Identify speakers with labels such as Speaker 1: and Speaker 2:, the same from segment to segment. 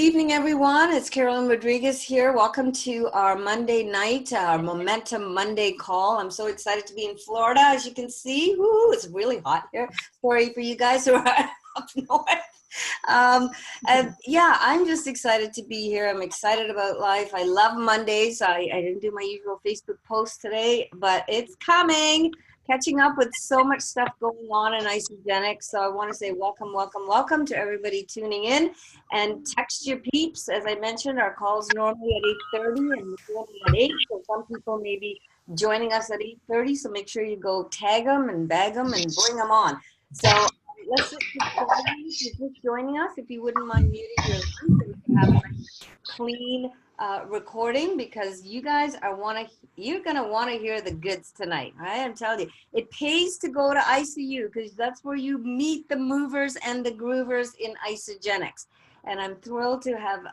Speaker 1: evening, everyone. It's Carolyne Rodrigues here. Welcome to our Monday night, our Momentum Monday call. I'm so excited to be in Florida, as you can see. Woo, it's really hot here. Sorry for you guys who are up north. And yeah, I'm just excited to be here. I'm excited about life. I love Mondays. I didn't do my usual Facebook post today, but it's coming. Catching up with so much stuff going on in Isogenics. So I want to say welcome, welcome, welcome to everybody tuning in, and text your peeps. As I mentioned, our call's normally at 8:30 and we're at 8. So some people may be joining us at 8:30. So make sure you go tag them and bag them and bring them on. So let's just get started. If you're just joining us, if you wouldn't mind muting your line so we can have a nice, clean recording, because you guys you're gonna want to hear the goods tonight. Right? I'm telling you, it pays to go to ICU because that's where you meet the movers and the groovers in Isogenics. And I'm thrilled to have,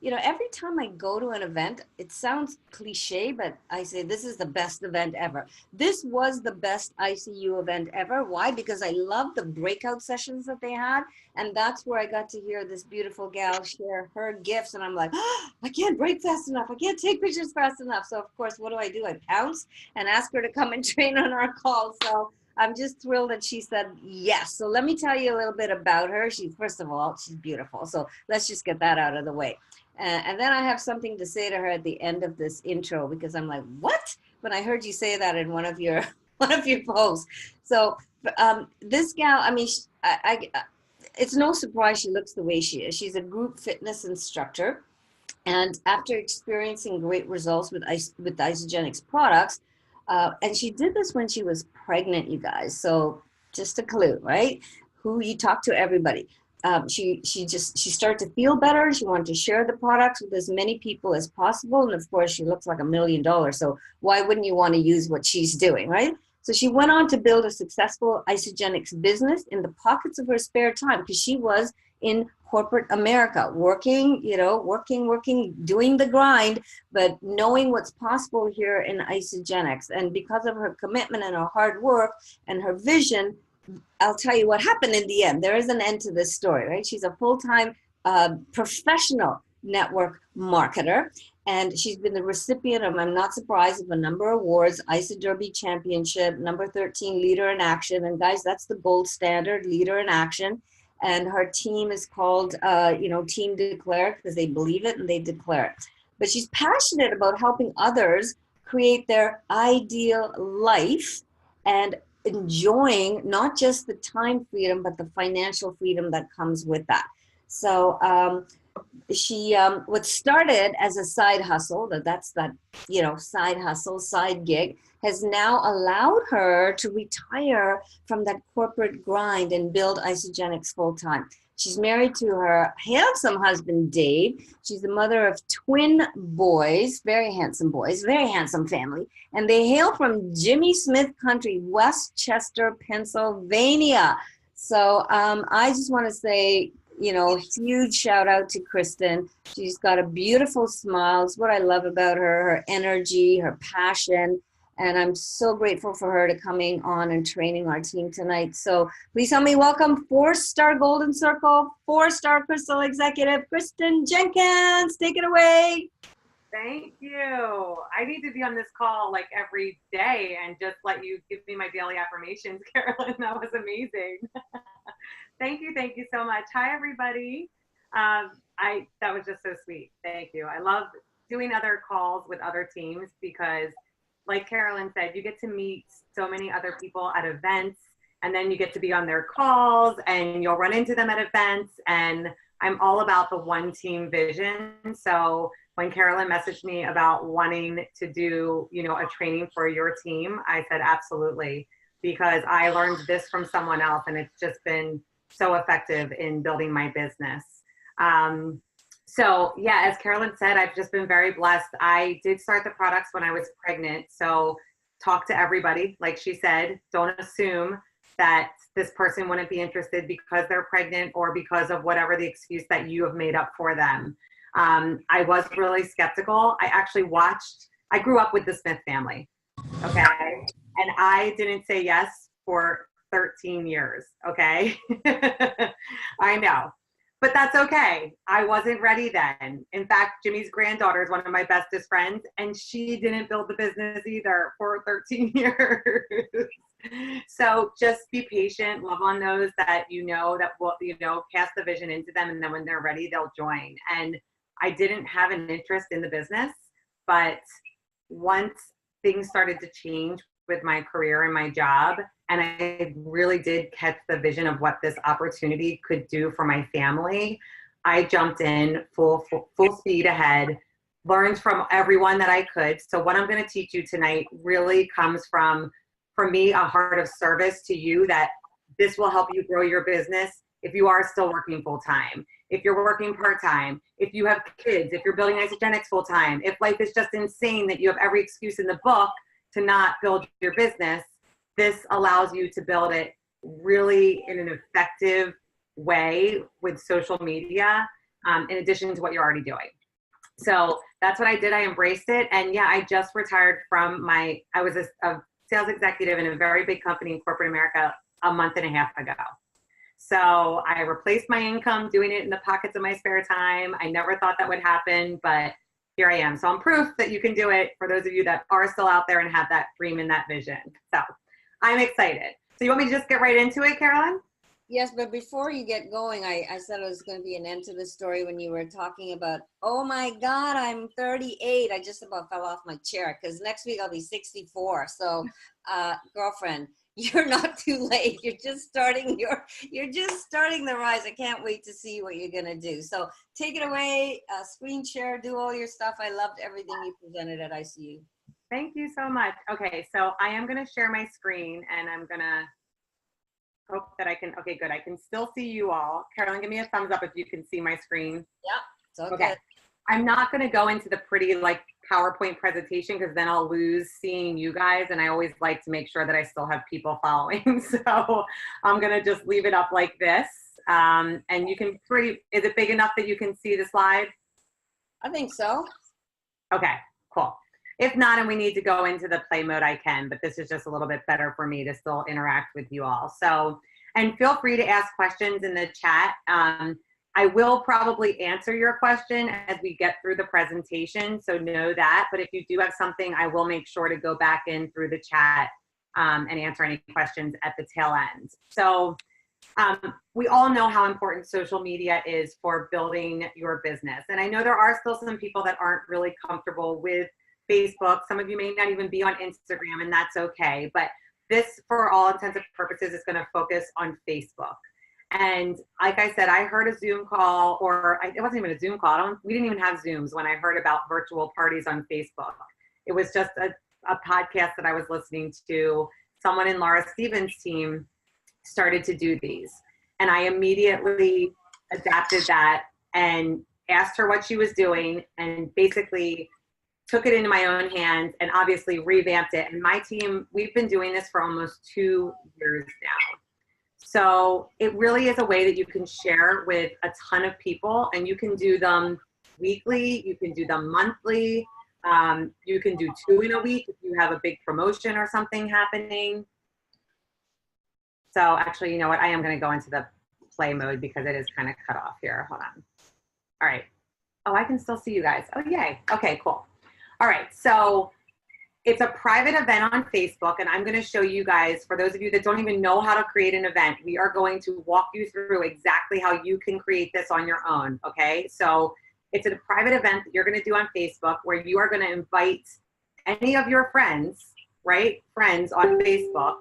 Speaker 1: every time I go to an event, it sounds cliche, but I say this is the best event ever. This was the best ICU event ever. Why? Because I love the breakout sessions that they had. And that's where I got to hear this beautiful gal share her gifts. And I'm like, oh, I can't break fast enough. I can't take pictures fast enough. So of course, what do? I pounce and ask her to come and train on our call. So I'm just thrilled that she said yes. So let me tell you a little bit about her. First of all, she's beautiful. So let's just get that out of the way. And then I have something to say to her at the end of this intro, because I'm like, what? When I heard you say that in one of your posts. So this gal, I mean, it's no surprise she looks the way she is. She's a group fitness instructor. And after experiencing great results with Isogenics products, and she did this when she was pregnant, you guys. So just a clue, right? Who you talk to, everybody. She started to feel better. She wanted to share the products with as many people as possible. And of course, she looks like $1 million. So why wouldn't you want to use what she's doing, right? So she went on to build a successful Isogenics business in the pockets of her spare time, because she was in corporate America, working, doing the grind, but knowing what's possible here in Isogenics. And because of her commitment and her hard work and her vision, I'll tell you what happened in the end. There is an end to this story, right? She's a full-time professional network marketer, and she's been the recipient of, I'm not surprised, of a number of awards: ISO Derby Championship, number 13 Leader in Action. And guys, that's the gold standard, Leader in Action. And her team is called, Team Declare, because they believe it and they declare it. But she's passionate about helping others create their ideal life and enjoying not just the time freedom, but the financial freedom that comes with that. So what started as a side hustle, side gig, has now allowed her to retire from that corporate grind and build Isogenics full time. She's married to her handsome husband, Dave. She's the mother of twin boys, very handsome family. And they hail from Jimmy Smith Country, Westchester, Pennsylvania. So I just want to say, huge shout out to Kristin. She's got a beautiful smile. It's what I love about her energy, her passion. And I'm so grateful for her to coming on and training our team tonight. So please help me welcome 4-star Golden Circle, 4-star Crystal Executive, Kristin Jenkins. Take it away.
Speaker 2: Thank you. I need to be on this call like every day and just let you give me my daily affirmations, Carolyne. That was amazing. Thank you so much. Hi, everybody. That was just so sweet. Thank you. I love doing other calls with other teams because, like Carolyne said, you get to meet so many other people at events, and then you get to be on their calls and you'll run into them at events. And I'm all about the one team vision. So when Carolyne messaged me about wanting to do, a training for your team, I said, absolutely, because I learned this from someone else and it's just been so effective in building my business. So yeah, as Carolyne said, I've just been very blessed. I did start the products when I was pregnant. So talk to everybody. Like she said, don't assume that this person wouldn't be interested because they're pregnant or because of whatever the excuse that you have made up for them. I was really skeptical. I grew up with the Smith family. Okay. And I didn't say yes for 13 years. Okay. I know. But that's okay. I wasn't ready then. In fact, Jimmy's granddaughter is one of my bestest friends, and she didn't build the business either for 13 years. So just be patient, love on those that that will, cast the vision into them, and then when they're ready, they'll join. And I didn't have an interest in the business, but once things started to change with my career and my job, and I really did catch the vision of what this opportunity could do for my family, I jumped in full speed ahead, learned from everyone that I could. So what I'm going to teach you tonight really comes from, for me, a heart of service to you, that this will help you grow your business if you are still working full time, if you're working part time, if you have kids, if you're building Isogenics full time, if life is just insane that you have every excuse in the book to not build your business. This allows you to build it really in an effective way with social media, in addition to what you're already doing. So that's what I did. I embraced it. And yeah, I just retired from I was a sales executive in a very big company in corporate America a month and a half ago. So I replaced my income doing it in the pockets of my spare time. I never thought that would happen, but here I am. So I'm proof that you can do it for those of you that are still out there and have that dream and that vision. So I'm excited. So you want me to just get right into it, Caroline?
Speaker 1: Yes, but before you get going, I said it was going to be an end to the story when you were talking about, oh my God, I'm 38. I just about fell off my chair because next week I'll be 64. So girlfriend, you're not too late. You're just starting the rise. I can't wait to see what you're going to do. So take it away, screen share, do all your stuff. I loved everything you presented at ICU.
Speaker 2: Thank you so much. Okay, so I am going to share my screen, and I'm going to hope that I can, okay, good. I can still see you all. Caroline, give me a thumbs up if you can see my screen.
Speaker 1: Yeah, it's all
Speaker 2: okay.
Speaker 1: Good.
Speaker 2: I'm not going to go into the pretty PowerPoint presentation because then I'll lose seeing you guys, and I always like to make sure that I still have people following. So I'm going to just leave it up like this. And you can is it big enough that you can see the slide?
Speaker 1: I think so.
Speaker 2: Okay, cool. If not, and we need to go into the play mode, I can, but this is just a little bit better for me to still interact with you all. So, and feel free to ask questions in the chat. I will probably answer your question as we get through the presentation, so know that. But if you do have something, I will make sure to go back in through the chat and answer any questions at the tail end. So we all know how important social media is for building your business. And I know there are still some people that aren't really comfortable with Facebook. Some of you may not even be on Instagram, and that's okay. But this, for all intents and purposes, is going to focus on Facebook. And like I said, I heard a Zoom call, or it wasn't even a Zoom call. We didn't even have Zooms when I heard about virtual parties on Facebook. It was just a podcast that I was listening to. Someone in Laura Stevens' team started to do these. And I immediately adapted that and asked her what she was doing, and basically took it into my own hands and obviously revamped it. And my team, we've been doing this for almost 2 years now. So it really is a way that you can share with a ton of people, and you can do them weekly, you can do them monthly, you can do 2 in a week if you have a big promotion or something happening. So actually, you know what? I am going to go into the play mode because it is kind of cut off here. Hold on. All right. Oh, I can still see you guys. Oh, yay. Okay, cool. All right. So it's a private event on Facebook, and I'm going to show you guys, for those of you that don't even know how to create an event, we are going to walk you through exactly how you can create this on your own. Okay. So it's a private event that you're going to do on Facebook where you are going to invite any of your friends, right? Friends on Facebook.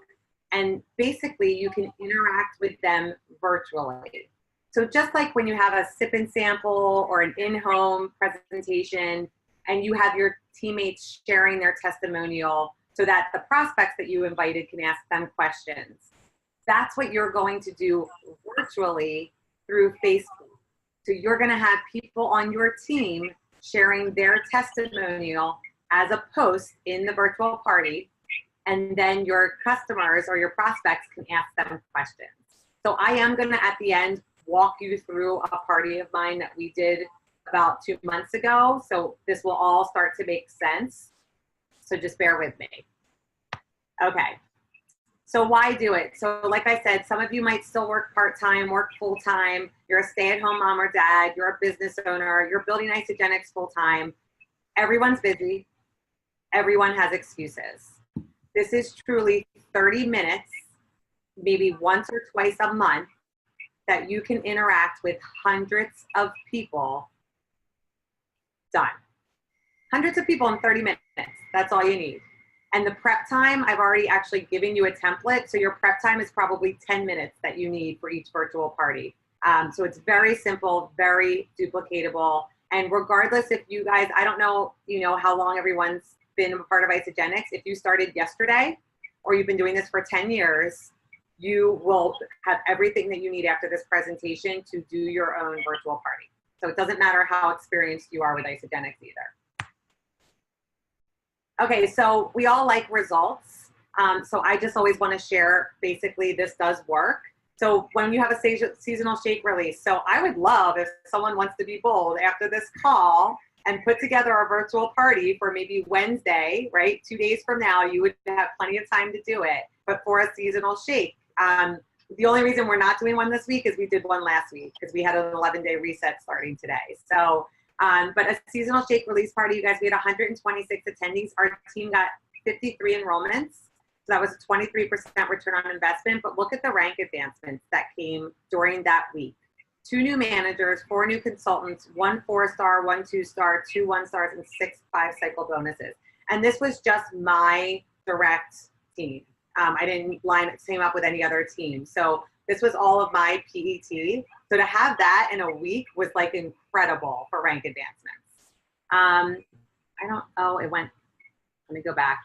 Speaker 2: And basically you can interact with them virtually. So just like when you have a sip and sample or an in-home presentation and you have your teammates sharing their testimonial so that the prospects that you invited can ask them questions. That's what you're going to do virtually through Facebook. So you're going to have people on your team sharing their testimonial as a post in the virtual party. And then your customers or your prospects can ask them questions. So I am going to, at the end, walk you through a party of mine that we did about 2 months ago. So this will all start to make sense. So just bear with me. Okay. So why do it? So like I said, some of you might still work part-time, work full-time. You're a stay-at-home mom or dad. You're a business owner. You're building Isogenics full-time. Everyone's busy. Everyone has excuses. This is truly 30 minutes, maybe once or twice a month, that you can interact with hundreds of people. Done. Hundreds of people in 30 minutes. That's all you need. And the prep time, I've already actually given you a template. So your prep time is probably 10 minutes that you need for each virtual party. So it's very simple, very duplicatable. And regardless if you guys, I don't know, how long everyone's been a part of Isogenics. If you started yesterday or you've been doing this for 10 years, you will have everything that you need after this presentation to do your own virtual party. So it doesn't matter how experienced you are with Isogenics either. Okay, so we all like results. So I just always want to share, basically, this does work. So when you have a seasonal shake release, so I would love if someone wants to be bold after this call and put together a virtual party for maybe Wednesday, right? 2 days from now, you would have plenty of time to do it, but for a seasonal shake. The only reason we're not doing one this week is we did one last week because we had an 11-day reset starting today. So, but a seasonal shake release party, you guys, we had 126 attendees. Our team got 53 enrollments. So that was a 23% return on investment. But look at the rank advancements that came during that week. 2 new managers, 4 new consultants, 1 4-star, 1 2-star, 2 1-stars, and 6 5-cycle bonuses. And this was just my direct team. I didn't team up with any other team. So this was all of my PET. So to have that in a week was like incredible for rank advancements. It went, let me go back.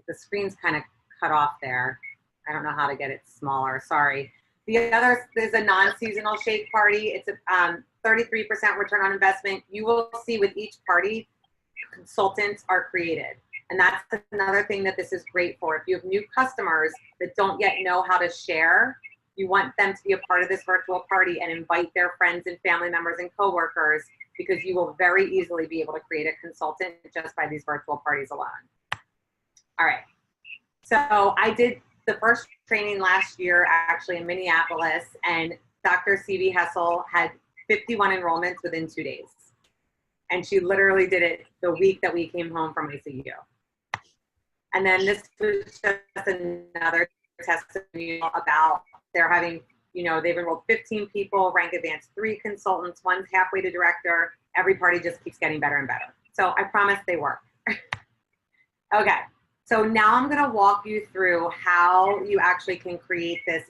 Speaker 2: The screen's kind of cut off there. I don't know how to get it smaller, sorry. The other is a non-seasonal shake party. It's a 33% return on investment. You will see with each party, consultants are created. And that's another thing that this is great for. If you have new customers that don't yet know how to share, you want them to be a part of this virtual party and invite their friends and family members and coworkers, because you will very easily be able to create a consultant just by these virtual parties alone. All right. So I did the first training last year actually in Minneapolis, and Dr. C.B. Hessel had 51 enrollments within 2 days. And she literally did it the week that we came home from ICU. And then this was just another testimonial about they're having, they've enrolled 15 people, rank advanced 3 consultants, 1's halfway to director. Every party just keeps getting better and better. So I promise they work. Okay, so now I'm gonna walk you through how you actually can create this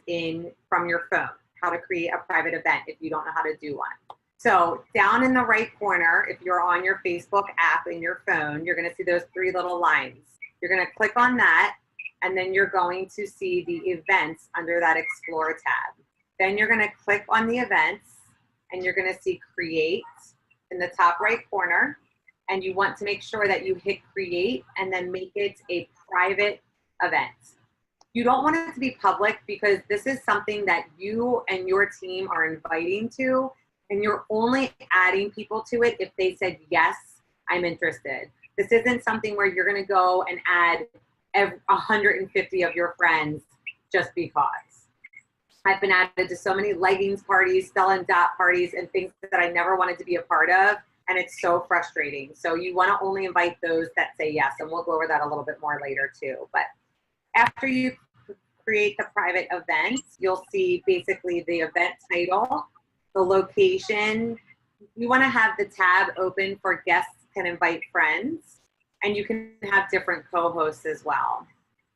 Speaker 2: from your phone, how to create a private event if you don't know how to do one. So down in the right corner, if you're on your Facebook app in your phone, you're gonna see those 3 little lines. You're gonna click on that, and then you're going to see the events under that Explore tab. Then you're gonna click on the events, and you're gonna see Create in the top right corner, and you want to make sure that you hit Create and then make it a private event. You don't want it to be public because this is something that you and your team are inviting to, and you're only adding people to it if they said, yes, I'm interested. This isn't something where you're gonna go and add 150 of your friends just because. I've been added to so many leggings parties, Stella and Dot parties, and things that I never wanted to be a part of, and it's so frustrating. So you wanna only invite those that say yes, and we'll go over that a little bit more later too. But after you create the private event, you'll see basically the event title, the location. You wanna have the tab open for guests can invite friends, and you can have different co-hosts as well.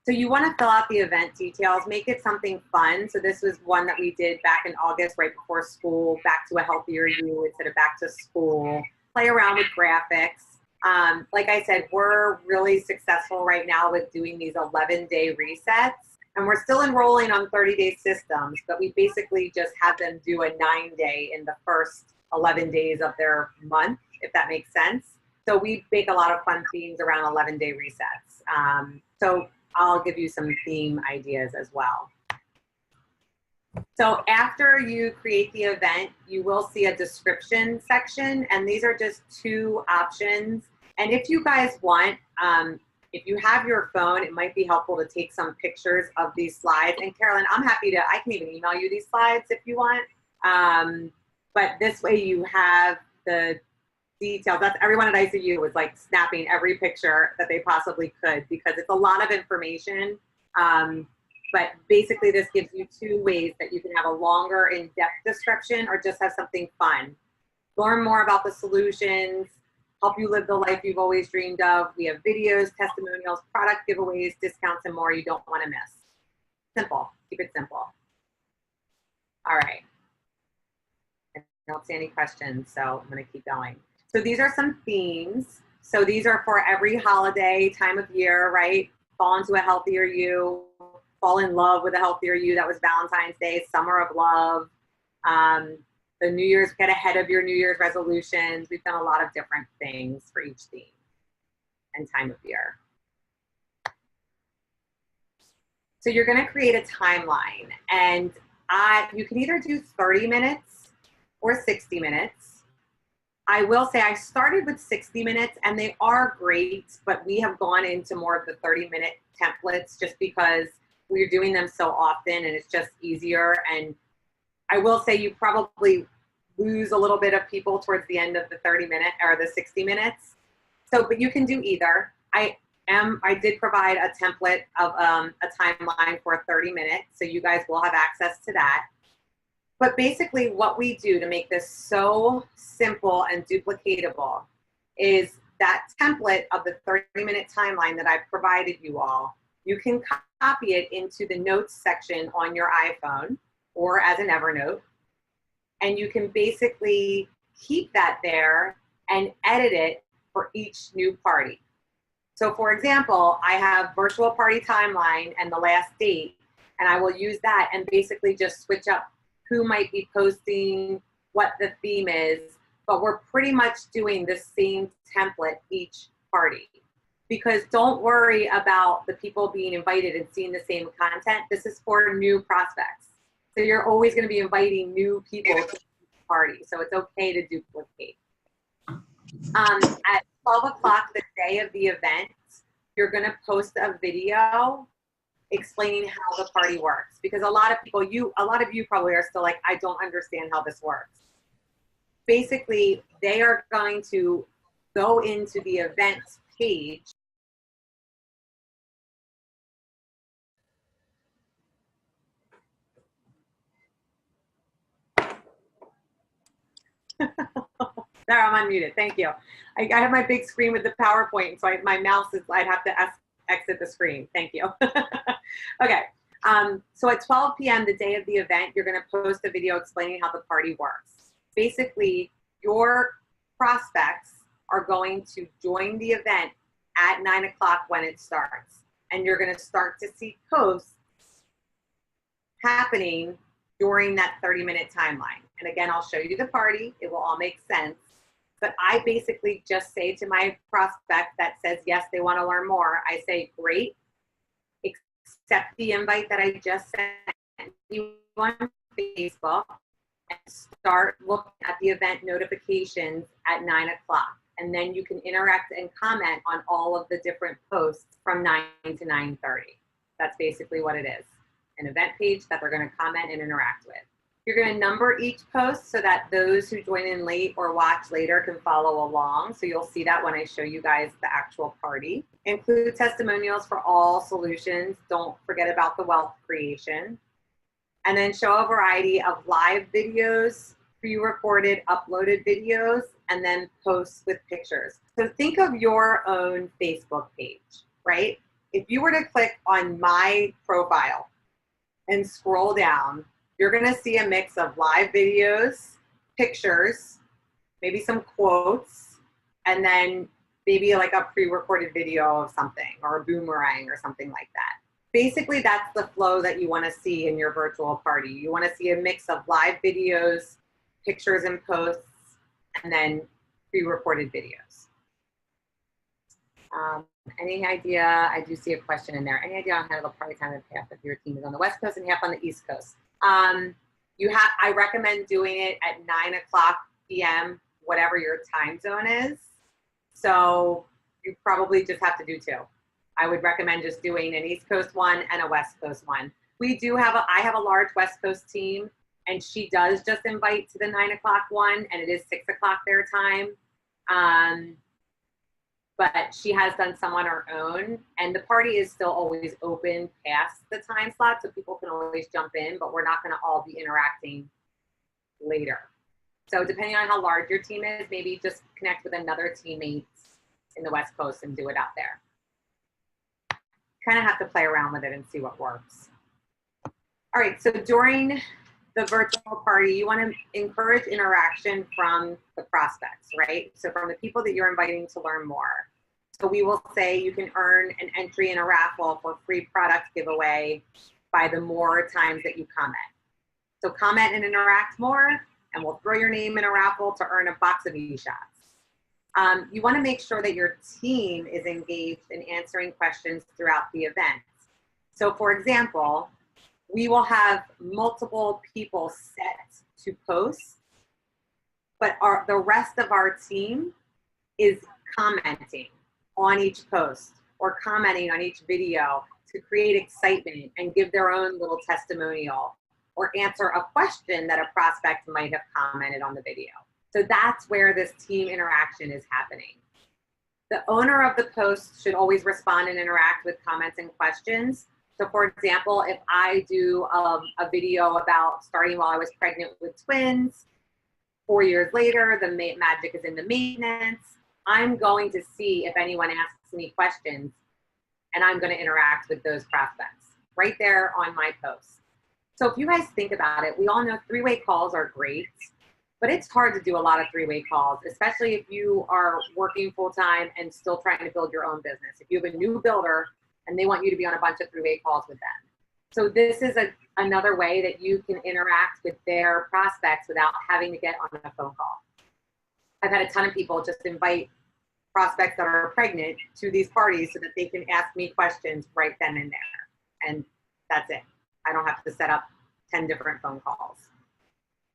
Speaker 2: So you want to fill out the event details, make it something fun. So this was one that we did back in August, right before school, back to a healthier you instead of back to school. Play around with graphics. Like I said, we're really successful right now with doing these 11-day resets, and we're still enrolling on 30-day systems, but we basically just have them do a 9-day in the first 11 days of their month, if that makes sense. So we make a lot of fun themes around 11-day resets. So I'll give you some theme ideas as well. So after you create the event, you will see a description section, and these are just 2 options. And if you guys want, If you have your phone, it might be helpful to take some pictures of these slides. And Carolyne, I'm happy to, I can even email you these slides if you want. But this way you have the details. That's everyone at ICU was like snapping every picture that they possibly could because it's a lot of information. But basically this gives you two ways that you can have a longer in-depth description or just have something fun. Learn more about the solutions, help you live the life you've always dreamed of. We have videos, testimonials, product giveaways, discounts, and more you don't want to miss. Simple, keep it simple. All right. I don't see any questions, so I'm gonna keep going. So these are some themes. So these are for every holiday, time of year, right? Fall into a healthier you, fall in love with a healthier you. That was Valentine's Day, summer of love. The New Year's, get ahead of your New Year's resolutions. We've done a lot of different things for each theme and time of year. So you're gonna create a timeline, and you can either do 30 minutes or 60 minutes. I will say I started with 60 minutes and they are great, but we have gone into more of the 30-minute templates just because we're doing them so often and it's just easier. And I will say you probably lose a little bit of people towards the end of the 30-minute or the 60 minutes. So, but you can do either. I did provide a template of a timeline for 30 minutes, so you guys will have access to that. But basically what we do to make this so simple and duplicatable is that template of the 30-minute timeline that I've provided you all. You can copy it into the notes section on your iPhone or as an Evernote. And you can basically keep that there and edit it for each new party. So for example, I have virtual party timeline and the last date, and I will use that and basically just switch up who might be posting, what the theme is, but we're pretty much doing the same template each party. Because don't worry about the people being invited and seeing the same content. This is for new prospects. So you're always going to be inviting new people to the party. So it's okay to duplicate. At 12 o'clock, the day of the event, you're going to post a video explaining how the party works. Because a lot of you probably are still like, I don't understand how this works. Basically, they are going to go into the events page. There, I'm unmuted. Thank you. I have my big screen with the PowerPoint, so my mouse is, I'd have to exit the screen. Thank you. Okay. So at 12 p.m., the day of the event, you're going to post a video explaining how the party works. Basically, your prospects are going to join the event at 9 o'clock when it starts. And you're going to start to see posts happening during that 30-minute timeline. And again, I'll show you the party. It will all make sense. But I basically just say to my prospect that says, yes, they want to learn more. I say, great, accept the invite that I just sent you on Facebook and start looking at the event notifications at 9 o'clock. And then you can interact and comment on all of the different posts from 9 to 9:30. That's basically what it is. An event page that they're going to comment and interact with. You're going to number each post so that those who join in late or watch later can follow along. So you'll see that when I show you guys the actual party. Include testimonials for all solutions. Don't forget about the wealth creation. And then show a variety of live videos, pre-recorded, uploaded videos, and then posts with pictures. So think of your own Facebook page, right? If you were to click on my profile and scroll down, you're going to see a mix of live videos, pictures, maybe some quotes, and then maybe like a pre-recorded video of something or a boomerang or something like that. Basically, that's the flow that you want to see in your virtual party. You want to see a mix of live videos, pictures and posts, and then pre-recorded videos. Any idea, I do see a question in there, any idea on how the party time of half of your team is on the West Coast and half on the East Coast? I recommend doing it at 9 o'clock p.m., whatever your time zone is. So you probably just have to do 2. I would recommend just doing an East Coast one and a West Coast one. I have a large West Coast team, and she does just invite to the 9 o'clock one, and it is 6 o'clock their time. But she has done some on her own, and the party is still always open past the time slot, so people can always jump in, but we're not gonna all be interacting later. So depending on how large your team is, maybe just connect with another teammate in the West Coast and do it out there. Kind of have to play around with it and see what works. All right, so during the virtual party, you want to encourage interaction from the prospects, right? So from the people that you're inviting to learn more. So we will say you can earn an entry in a raffle for free product giveaway by the more times that you comment. So comment and interact more, and we'll throw your name in a raffle to earn a box of e-shots. You want to make sure that your team is engaged in answering questions throughout the event. So for example, we will have multiple people set to post, but the rest of our team is commenting on each post or commenting on each video to create excitement and give their own little testimonial or answer a question that a prospect might have commented on the video. So that's where this team interaction is happening. The owner of the post should always respond and interact with comments and questions. So for example, if I do a video about starting while I was pregnant with twins, 4 years later, the magic is in the maintenance, I'm going to see if anyone asks me questions, and I'm going to interact with those prospects right there on my post. So if you guys think about it, we all know three-way calls are great, but it's hard to do a lot of three-way calls, especially if you are working full-time and still trying to build your own business. If you have a new builder and they want you to be on a bunch of three-way calls with them. So this is another way that you can interact with their prospects without having to get on a phone call. I've had a ton of people just invite prospects that are pregnant to these parties so that they can ask me questions right then and there. And that's it. I don't have to set up 10 different phone calls.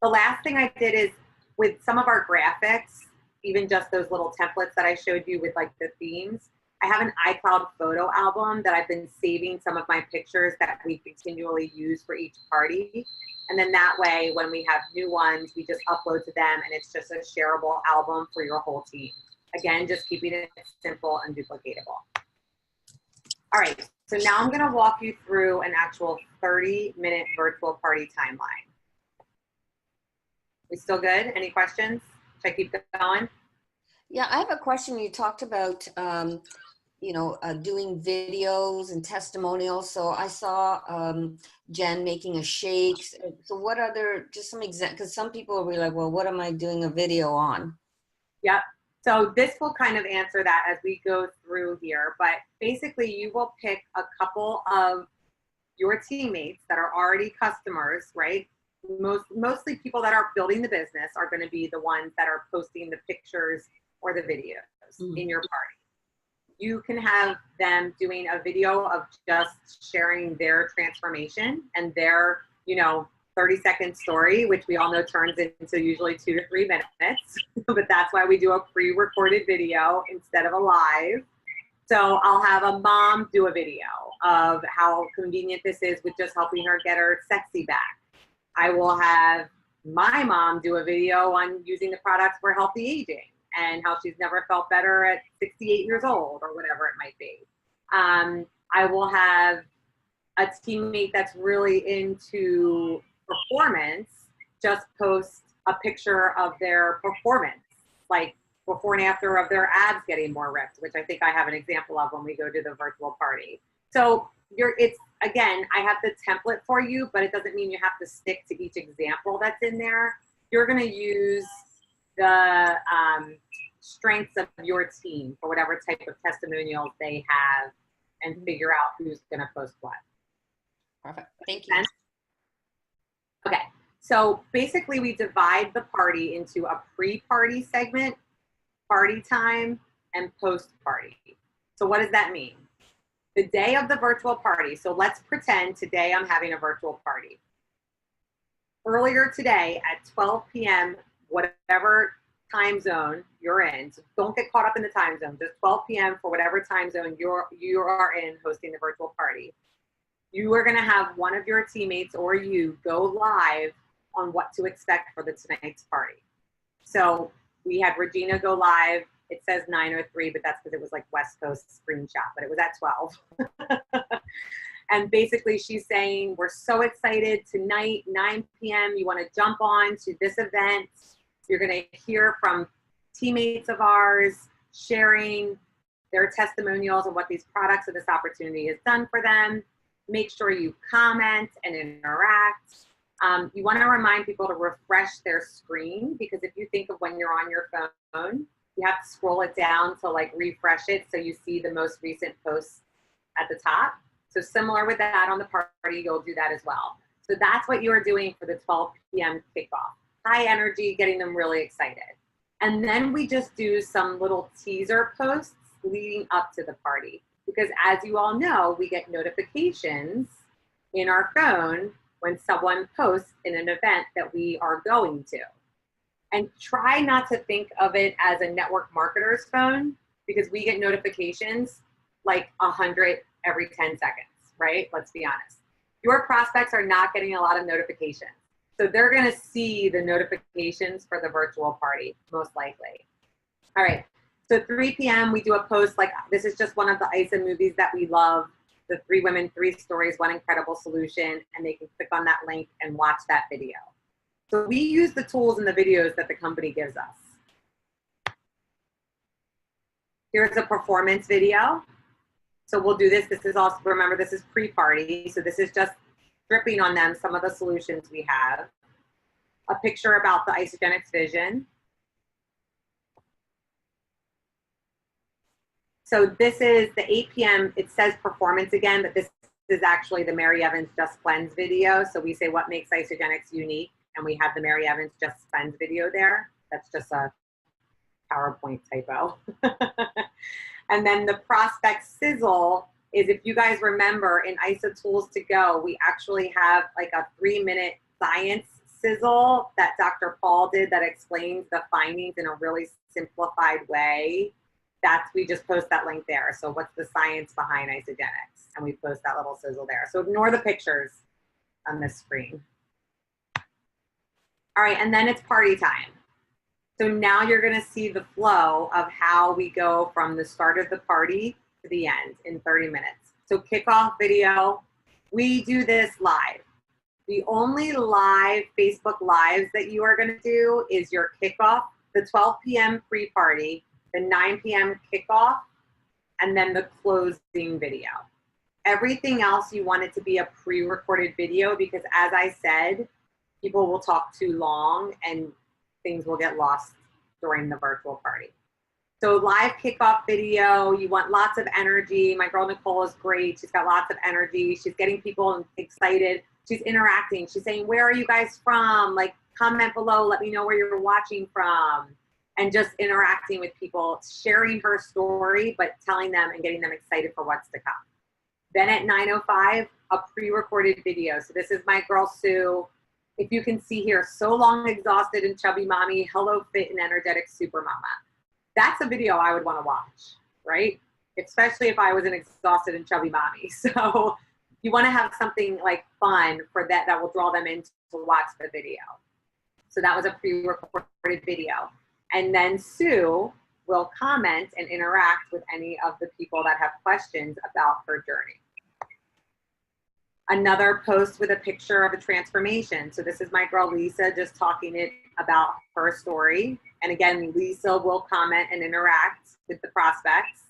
Speaker 2: The last thing I did is with some of our graphics, even just those little templates that I showed you with like the themes, I have an iCloud photo album that I've been saving some of my pictures that we continually use for each party. And then that way, when we have new ones, we just upload to them and it's just a shareable album for your whole team. Again, just keeping it simple and duplicatable. All right, so now I'm gonna walk you through an actual 30-minute virtual party timeline. We still good? Any questions? Should I keep going?
Speaker 1: Yeah, I have a question. You talked about, doing videos and testimonials. So I saw Jen making a shake. So what other, just some examples, because some people will be like, well, what am I doing a video on?
Speaker 2: Yep. So this will kind of answer that as we go through here. But basically, you will pick a couple of your teammates that are already customers, right? Mostly people that are building the business are going to be the ones that are posting the pictures or the videos in your party. You can have them doing a video of just sharing their transformation and their, 30-second story, which we all know turns into usually 2 to 3 minutes, but that's why we do a pre-recorded video instead of a live. So I'll have a mom do a video of how convenient this is with just helping her get her sexy back. I will have my mom do a video on using the products for healthy aging and how she's never felt better at 68 years old or whatever it might be. I will have a teammate that's really into performance just post a picture of their performance, like before and after of their abs getting more ripped, which I think I have an example of when we go to the virtual party. So again, I have the template for you, but it doesn't mean you have to stick to each example that's in there. You're going to use the strengths of your team for whatever type of testimonials they have and figure out who's going to post what.
Speaker 1: Perfect. Thank you.
Speaker 2: Okay. So basically we divide the party into a pre-party segment, party time, and post-party. So what does that mean? The day of the virtual party. So let's pretend today I'm having a virtual party. Earlier today at 12 p.m., whatever time zone you're in. So don't get caught up in the time zone. Just 12 p.m. for whatever time zone you are in hosting the virtual party. You are going to have one of your teammates or you go live on what to expect for tonight's party. So we had Regina go live. It says 9:03, but that's because it was like West Coast screenshot, but it was at 12. And basically she's saying, we're so excited tonight, 9 p.m. You want to jump on to this event. You're going to hear from teammates of ours sharing their testimonials of what these products or this opportunity has done for them. Make sure you comment and interact. You want to remind people to refresh their screen, because if you think of when you're on your phone, you have to scroll it down to like refresh it so you see the most recent posts at the top. So similar with that on the party, you'll do that as well. So that's what you are doing for the 12 p.m. kickoff. High energy, getting them really excited. And then we just do some little teaser posts leading up to the party. Because as you all know, we get notifications in our phone when someone posts in an event that we are going to. And try not to think of it as a network marketer's phone, because we get notifications like 100 every 10 seconds, right? Let's be honest. Your prospects are not getting a lot of notifications. So they're gonna see the notifications for the virtual party, most likely. All right, so 3 p.m. we do a post like, this is just one of the ISA movies that we love, the 3 Women, 3 Stories, One Incredible Solution, and they can click on that link and watch that video. So we use the tools and the videos that the company gives us. Here's a performance video. So we'll do this. This is also, remember, this is pre-party. So this is just dripping on them some of the solutions we have. A picture about the Isagenix vision. So this is the 8 p.m. It says performance again, but this is actually the Mary Evans Just Cleanse video. So we say what makes Isagenix unique, and we have the Mary Evans Just Cleanse video there. That's just a PowerPoint typo. And then the prospect sizzle is, if you guys remember in ISA Tools to Go, we actually have like a 3-minute science sizzle that Dr. Paul did that explains the findings in a really simplified way. We just post that link there. So what's the science behind Isagenix? And we post that little sizzle there. So ignore the pictures on this screen. All right, and then it's party time. So now you're gonna see the flow of how we go from the start of the party to the end in 30 minutes. So kickoff video, we do this live. The only live Facebook Lives that you are gonna do is your kickoff, the 12 p.m. pre-party, the 9 p.m. kickoff, and then the closing video. Everything else you want it to be a pre-recorded video, because as I said, people will talk too long and things will get lost during the virtual party. So live kickoff video, you want lots of energy. My girl Nicole is great. She's got lots of energy. She's getting people excited. She's interacting. She's saying, where are you guys from? Like, comment below, let me know where you're watching from. And just interacting with people, sharing her story, but telling them and getting them excited for what's to come. Then at 9:05, a pre-recorded video. So this is my girl Sue. If you can see here, so long exhausted and chubby mommy, hello fit and energetic super mama. That's a video I would want to watch, right? Especially if I was an exhausted and chubby mommy. So you want to have something like fun for that will draw them in to watch the video. So that was a pre-recorded video. And then Sue will comment and interact with any of the people that have questions about her journey. Another post with a picture of a transformation. So this is my girl Lisa just talking about her story. And again, Lisa will comment and interact with the prospects.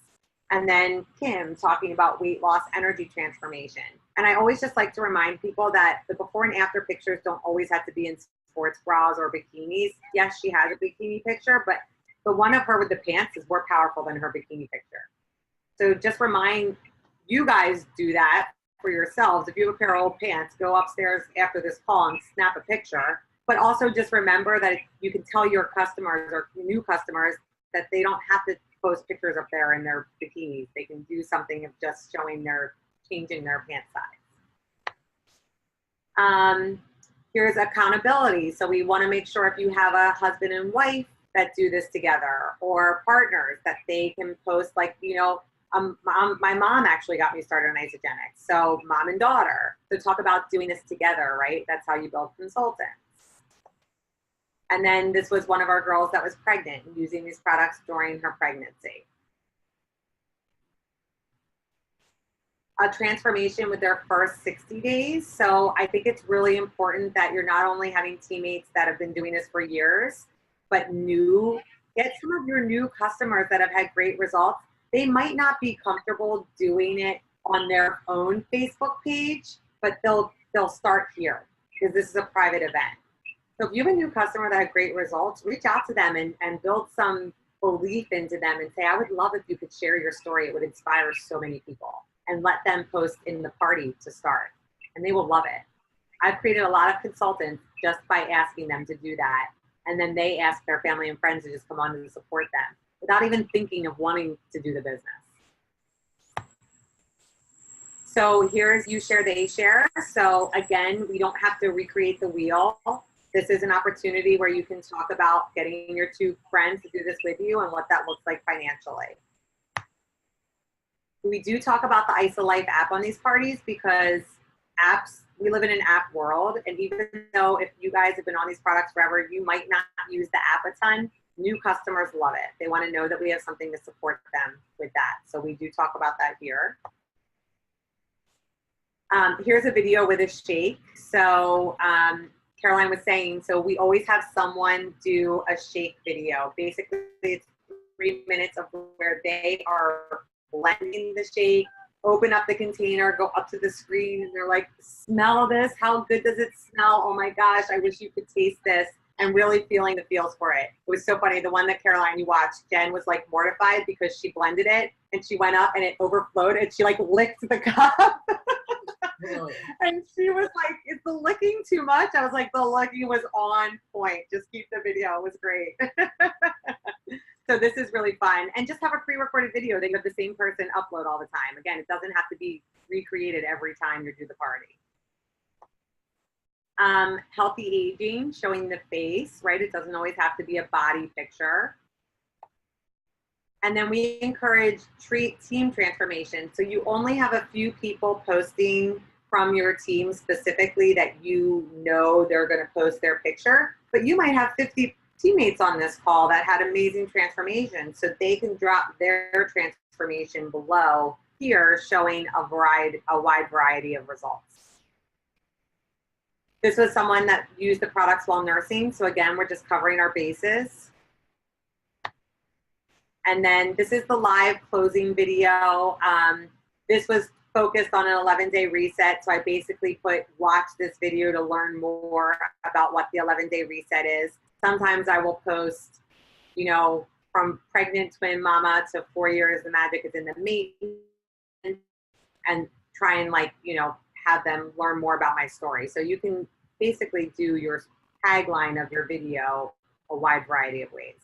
Speaker 2: And then Kim talking about weight loss energy transformation. And I always just like to remind people that the before and after pictures don't always have to be in sports bras or bikinis. Yes, she has a bikini picture, but the one of her with the pants is more powerful than her bikini picture. So just remind you guys, do that for yourselves. If you have a pair of old pants, go upstairs after this call and snap a picture. But also just remember that you can tell your customers or new customers that they don't have to post pictures up there in their bikinis. They can do something of just showing changing their pant size. Here's accountability. So we want to make sure if you have a husband and wife that do this together, or partners that they can post, like, you know, my mom actually got me started on isogenics. So mom and daughter to talk about doing this together, right? That's how you build consultants. And then this was one of our girls that was pregnant using these products during her pregnancy. A transformation with their first 60 days. So I think it's really important that you're not only having teammates that have been doing this for years, but get some of your new customers that have had great results. They might not be comfortable doing it on their own Facebook page, but they'll start here because this is a private event. So if you have a new customer that had great results, reach out to them and build some belief into them and say, I would love if you could share your story. It would inspire so many people, and let them post in the party to start, and they will love it. I've created a lot of consultants just by asking them to do that. And then they ask their family and friends to just come on to support them without even thinking of wanting to do the business. So here's you share, they share. So again, we don't have to recreate the wheel. This is an opportunity where you can talk about getting your two friends to do this with you and what that looks like financially. We do talk about the IsoLife app on these parties because apps, we live in an app world. And even though if you guys have been on these products forever, you might not use the app a ton, new customers love it. They want to know that we have something to support them with that. So we do talk about that here. Here's a video with a shake. So Caroline was saying, so we always have someone do a shake video. Basically, it's 3 minutes of where they are blending the shake, open up the container, go up to the screen, and they're like, smell this, how good does it smell? Oh my gosh, I wish you could taste this, and really feeling the feels for it. It was so funny, the one that Caroline, you watched, Jen was like mortified because she blended it, and she went up and it overflowed, and she like licked the cup. Really? And she was like, is the licking too much? I was like, the licking was on point. Just keep the video, it was great. So this is really fun. And just have a pre-recorded video that you have the same person upload all the time. Again, it doesn't have to be recreated every time you do the party. Healthy aging, showing the face, right? It doesn't always have to be a body picture. And then we encourage team transformation. So you only have a few people posting from your team specifically that you know they're going to post their picture, but you might have 50 teammates on this call that had amazing transformation, so they can drop their transformation below here, showing a wide variety of results. This was someone that used the products while nursing, so again, we're just covering our bases. And then this is the live closing video. This was focused on an 11-day reset, so I basically put watch this video to learn more about what the 11-day reset is. Sometimes I will post, you know, from pregnant twin mama to 4 years, the magic is in the maintenance, and try and, like, you know, have them learn more about my story. So you can basically do your tagline of your video a wide variety of ways.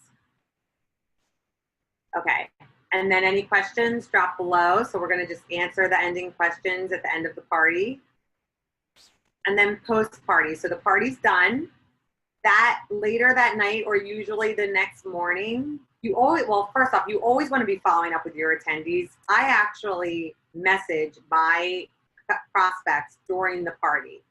Speaker 2: Okay, and then any questions, drop below. So we're gonna just answer the ending questions at the end of the party. And then post-party, so the party's done. That later that night, or usually the next morning, you always, well, first off, you always want to be following up with your attendees. I actually message my prospects during the party.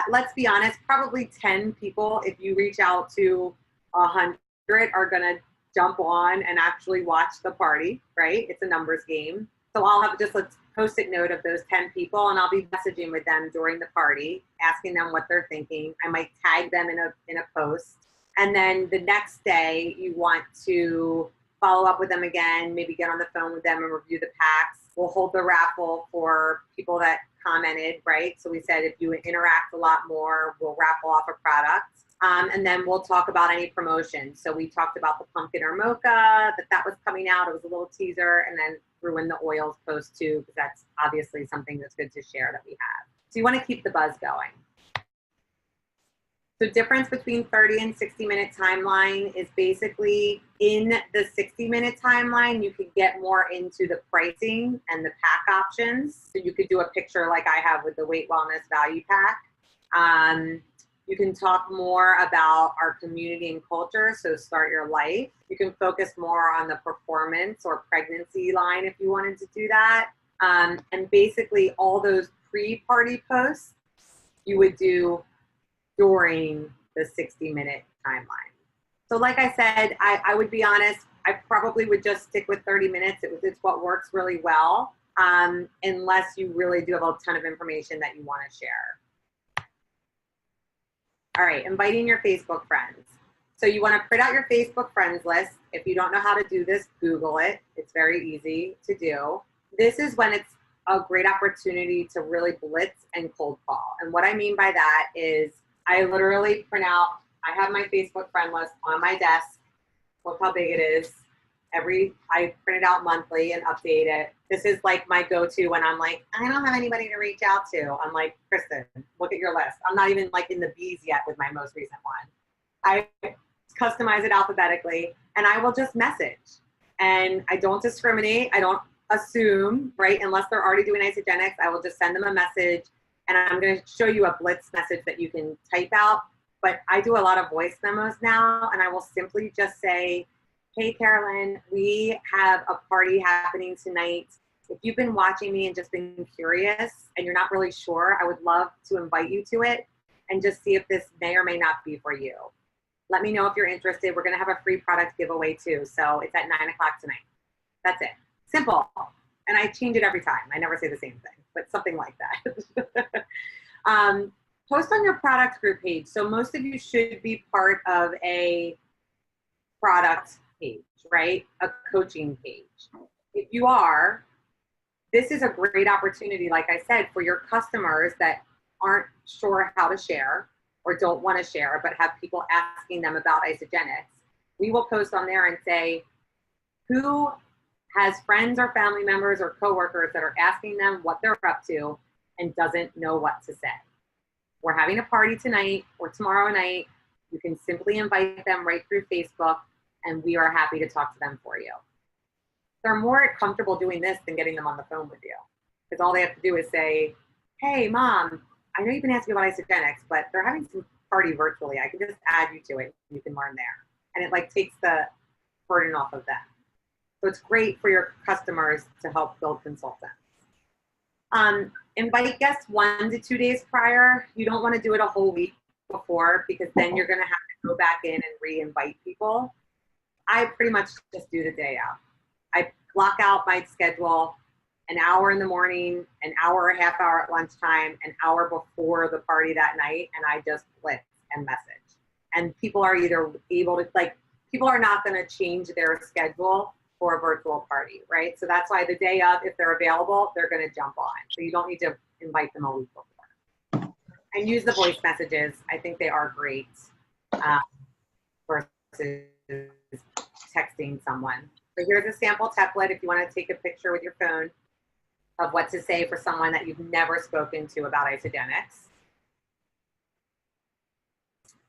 Speaker 2: Let's be honest, probably 10 people, if you reach out to 100, are gonna jump on and actually watch the party, right? It's a numbers game. So I'll have just a Post-it note of those 10 people, and I'll be messaging with them during the party, asking them what they're thinking. I might tag them in a post. And then the next day, you want to follow up with them again, maybe get on the phone with them and review the packs. We'll hold the raffle for people that commented, right? So we said if you interact a lot more, we'll raffle off a product. And then we'll talk about any promotions. So we talked about the pumpkin or mocha, that was coming out. It was a little teaser, and then threw in the oils post too, because that's obviously something that's good to share that we have. So you want to keep the buzz going. So difference between 30 and 60-minute timeline is basically in the 60-minute timeline, you could get more into the pricing and the pack options. So you could do a picture like I have with the Weight Wellness Value Pack. You can talk more about our community and culture, so Start Your Life. You can focus more on the performance or pregnancy line if you wanted to do that. And basically all those pre-party posts you would do during the 60-minute timeline. So like I said, I would be honest, I probably would just stick with 30 minutes. It's what works really well, unless you really do have a ton of information that you want to share. All right, inviting your Facebook friends. So you want to print out your Facebook friends list. If you don't know how to do this, Google it. It's very easy to do. This is when it's a great opportunity to really blitz and cold call. And what I mean by that is I literally print out, I have my Facebook friend list on my desk. Look how big it is. I print it out monthly and update it. This is like my go-to when I'm like, I don't have anybody to reach out to. I'm like, Kristin, look at your list. I'm not even like in the B's yet with my most recent one. I customize it alphabetically and I will just message. And I don't discriminate. I don't assume, right? Unless they're already doing Isagenix, I will just send them a message. And I'm going to show you a blitz message that you can type out. But I do a lot of voice memos now, and I will simply just say, hey, Carolyne, we have a party happening tonight. If you've been watching me and just been curious and you're not really sure, I would love to invite you to it and just see if this may or may not be for you. Let me know if you're interested. We're going to have a free product giveaway too. So it's at 9 o'clock tonight. That's it. Simple. And I change it every time. I never say the same thing, but something like that. Post on your product group page. So most of you should be part of a product page, right? A coaching page. If you are, this is a great opportunity, like I said, for your customers that aren't sure how to share or don't want to share, but have people asking them about Isagenix. We will post on there and say, who has friends or family members or coworkers that are asking them what they're up to and doesn't know what to say. We're having a party tonight or tomorrow night. You can simply invite them right through Facebook and we are happy to talk to them for you. They're more comfortable doing this than getting them on the phone with you. Because all they have to do is say, hey, Mom, I know you've been asking about Isagenix, but they're having some party virtually. I can just add you to it. You can learn there. And it like takes the burden off of them. So it's great for your customers to help build consultants. Invite guests 1 to 2 days prior. You don't want to do it a whole week before because then you're going to have to go back in and re-invite people. I pretty much just do the day out. I block out my schedule an hour in the morning, an hour or a half hour at lunchtime, an hour before the party that night, and I just blitz and message. And people are either able to, like, people are not going to change their schedule for a virtual party, right? So that's why the day of, if they're available, they're going to jump on. So you don't need to invite them a week before. And use the voice messages. I think they are great versus texting someone. So here's a sample template if you want to take a picture with your phone of what to say for someone that you've never spoken to about Isagenix.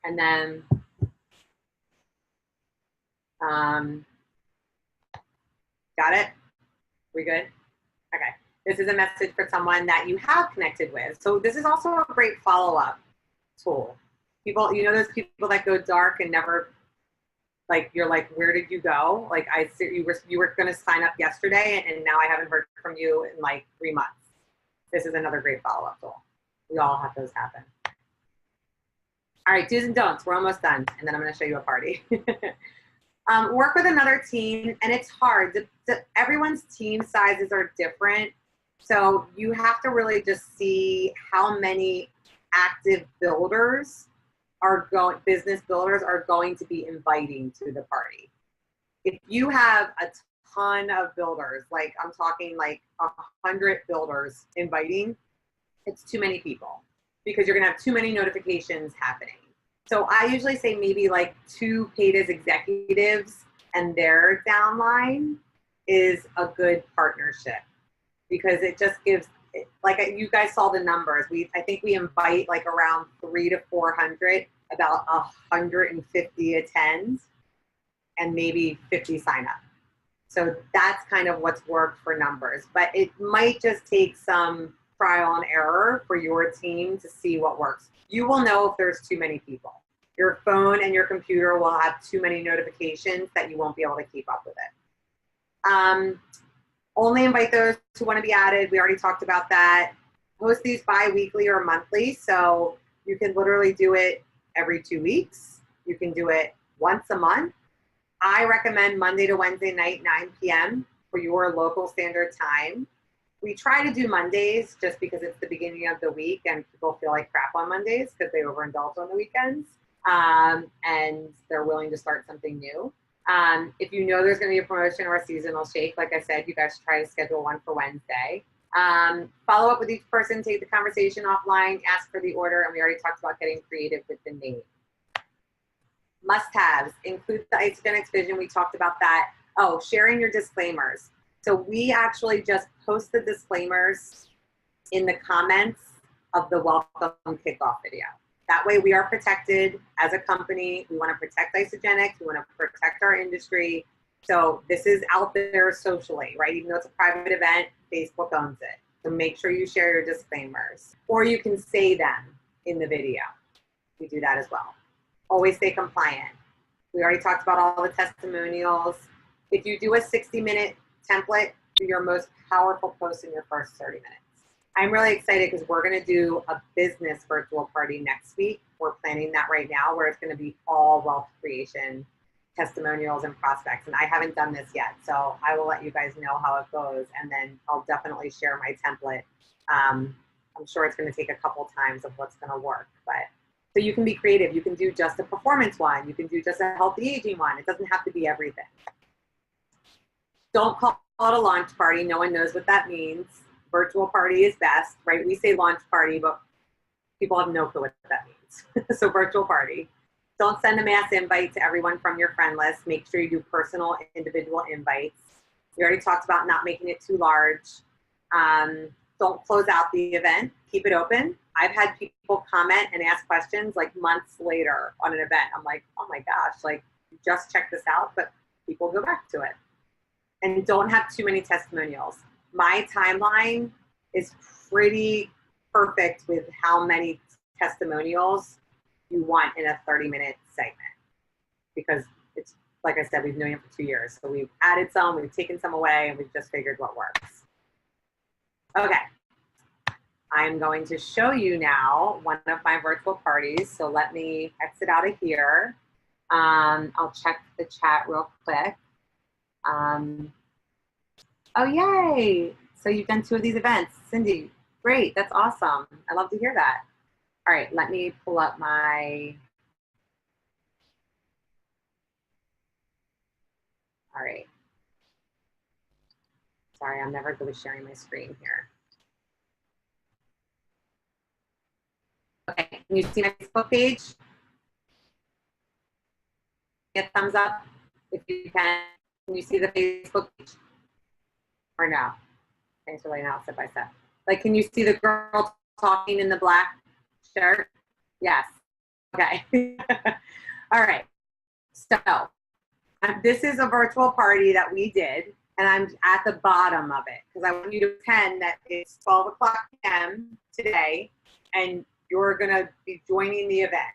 Speaker 2: And then got it? We good? Okay. This is a message for someone that you have connected with. So this is also a great follow-up tool. People, you know those people that go dark and never, like, you're like, where did you go? Like, you were going to sign up yesterday and now I haven't heard from you in like 3 months. This is another great follow-up tool. We all have those happen. All right, do's and don'ts. We're almost done. And then I'm going to show you a party. Work with another team, and it's hard. Everyone's team sizes are different. So you have to really just see how many active builders business builders are going to be inviting to the party. If you have a ton of builders, like I'm talking like 100 builders inviting, it's too many people because you're gonna have too many notifications happening. So I usually say maybe like 2 paid as executives and their downline is a good partnership because it just gives, like you guys saw the numbers. I think we invite like around 300 to 400, about 150 attend, and maybe 50 sign up. So that's kind of what's worked for numbers. But it might just take some trial and error for your team to see what works. You will know if there's too many people. Your phone and your computer will have too many notifications that you won't be able to keep up with it. Only invite those who want to be added. We already talked about that. Host these bi-weekly or monthly, so you can literally do it every 2 weeks. You can do it once a month. I recommend Monday to Wednesday night, 9 p.m. for your local standard time. We try to do Mondays just because it's the beginning of the week and people feel like crap on Mondays because they overindulge on the weekends, and they're willing to start something new. If you know there's going to be a promotion or a seasonal shake, like I said, you guys should try to schedule one for Wednesday. Follow up with each person, take the conversation offline, ask for the order, and we already talked about getting creative with the name. Must-haves, include the Isagenix vision, we talked about that. Oh, sharing your disclaimers. So we actually just post the disclaimers in the comments of the welcome kickoff video. That way we are protected as a company. We want to protect Isagenix. We want to protect our industry. So this is out there socially, right? Even though it's a private event, Facebook owns it. So make sure you share your disclaimers. Or you can say them in the video. We do that as well. Always stay compliant. We already talked about all the testimonials. If you do a 60-minute template, do your most powerful post in your first 30 minutes. I'm really excited because we're going to do a business virtual party next week. We're planning that right now, where it's going to be all wealth creation, testimonials, and prospects. And I haven't done this yet, so I will let you guys know how it goes, and then I'll definitely share my template. I'm sure it's going to take a couple times of what's going to work, but so you can be creative. You can do just a performance one. You can do just a healthy aging one. It doesn't have to be everything. Don't call it a launch party. No one knows what that means. Virtual party is best, right? We say launch party, but people have no clue what that means. So virtual party. Don't send a mass invite to everyone from your friend list. Make sure you do personal, individual invites. We already talked about not making it too large. Don't close out the event. Keep it open. I've had people comment and ask questions like months later on an event. I'm like, oh my gosh, like just check this out, but people go back to it. And don't have too many testimonials. My timeline is pretty perfect with how many testimonials you want in a 30-minute segment, because it's, like I said, we've known it for 2 years. So we've added some, we've taken some away, and we've just figured what works. Okay. I'm going to show you now one of my virtual parties. So let me exit out of here. I'll check the chat real quick. Oh, yay. So you've done 2 of these events. Cindy, great. That's awesome. I love to hear that. All right, let me pull up my, all right. Sorry, I'm never good with sharing my screen here. Okay, can you see my Facebook page? Get thumbs up if you can. Can you see the Facebook page? Or no? Thanks for laying out step by step. Like, can you see the girl talking in the black shirt? Yes. Okay. All right. So this is a virtual party that we did, and I'm at the bottom of it because I want you to pretend that it's 12 o'clock p.m. today, and you're going to be joining the event.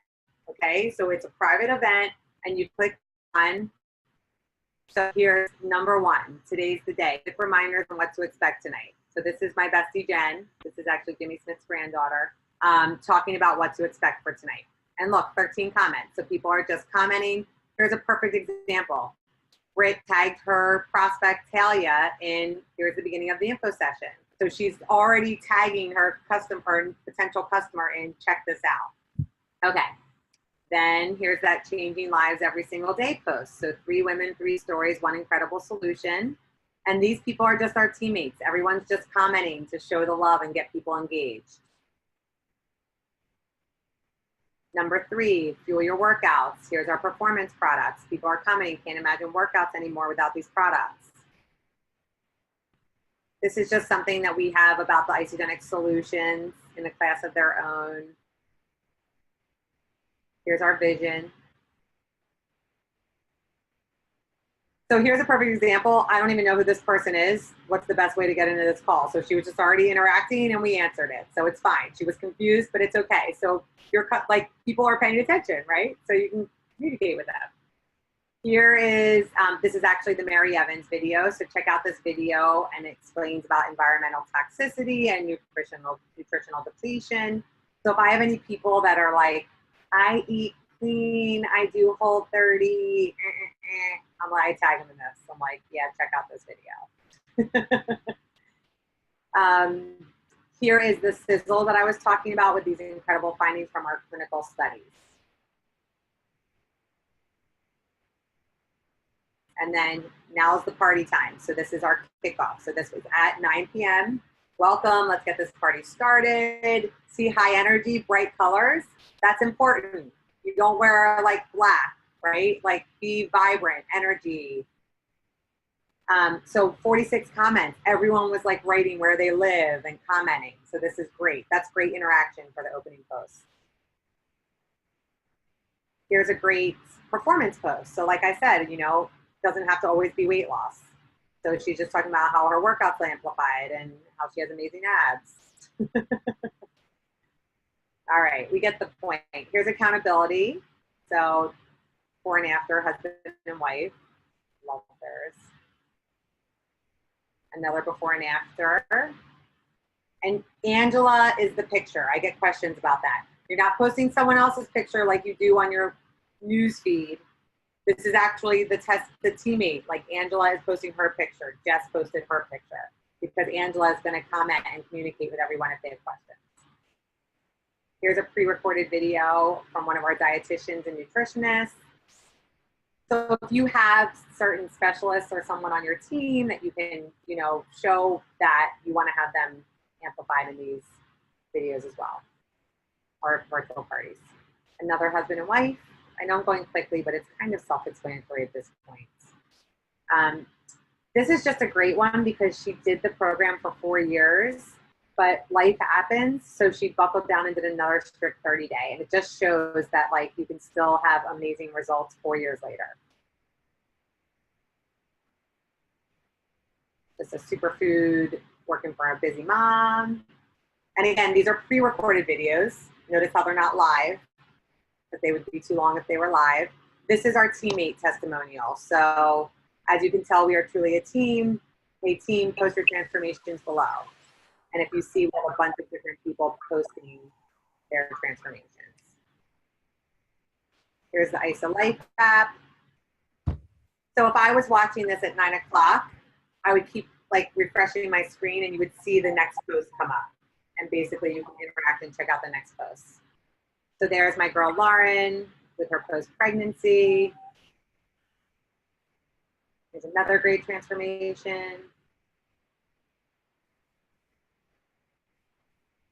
Speaker 2: Okay. So it's a private event, and you click on. So here's number 1. Today's the day. Quick reminders on what to expect tonight. So this is my bestie, Jen. This is actually Jimmy Smith's granddaughter, talking about what to expect for tonight. And look, 13 comments. So people are just commenting. Here's a perfect example. Britt tagged her prospect, Talia, in, here's the beginning of the info session. So she's already tagging her customer, potential customer, in, check this out. Okay. Then here's that changing lives every single day post. So 3 women, 3 stories, 1 incredible solution. And these people are just our teammates. Everyone's just commenting to show the love and get people engaged. Number 3, fuel your workouts. Here's our performance products. People are commenting, can't imagine workouts anymore without these products. This is just something that we have about the Isagenix solutions in a class of their own. Here's our vision. So here's a perfect example. I don't even know who this person is. What's the best way to get into this call? So she was just already interacting and we answered it. So it's fine. She was confused, but it's okay. So you're like, people are paying attention, right? So you can communicate with them. Here is, this is actually the Mary Evans video. So check out this video, and it explains about environmental toxicity and nutritional depletion. So if I have any people that are like, I eat clean, I do Whole30, I'm like, I tag them in this. I'm like, yeah, check out this video. Here is the sizzle that I was talking about with these incredible findings from our clinical studies. And then now's the party time. So this is our kickoff. So this was at 9 p.m. Welcome, let's get this party started. See, high energy, bright colors. That's important. You don't wear like black, right? Like be vibrant, energy. So 46 comments. Everyone was like writing where they live and commenting. So this is great. That's great interaction for the opening post. Here's a great performance post. So like I said, you know, doesn't have to always be weight loss. So she's just talking about how her workouts are amplified and how she has amazing abs. All right, we get the point. Here's accountability. So before and after, husband and wife. Love theirs. Another before and after. And Angela is the picture. I get questions about that. You're not posting someone else's picture like you do on your news feed. This is actually the teammate. Like Angela is posting her picture. Jess posted her picture because Angela is going to comment and communicate with everyone if they have questions. Here's a pre-recorded video from one of our dietitians and nutritionists. So if you have certain specialists or someone on your team that you can, you know, show that you want to have them amplified in these videos as well, or virtual parties. Another husband and wife. I know I'm going quickly, but it's kind of self-explanatory at this point. This is just a great one because she did the program for 4 years, but life happens. So she buckled down and did another strict 30-day. And it just shows that like you can still have amazing results 4 years later. This is a superfood working for a busy mom. And again, these are pre-recorded videos. Notice how they're not live, but they would be too long if they were live. This is our teammate testimonial. So as you can tell, we are truly a team. Hey team, post your transformations below. And if you see, we have a bunch of different people posting their transformations. Here's the ISO Life app. So if I was watching this at 9 o'clock, I would keep like refreshing my screen and you would see the next post come up. And basically you can interact and check out the next post. So there's my girl Lauren with her post-pregnancy. There's another great transformation.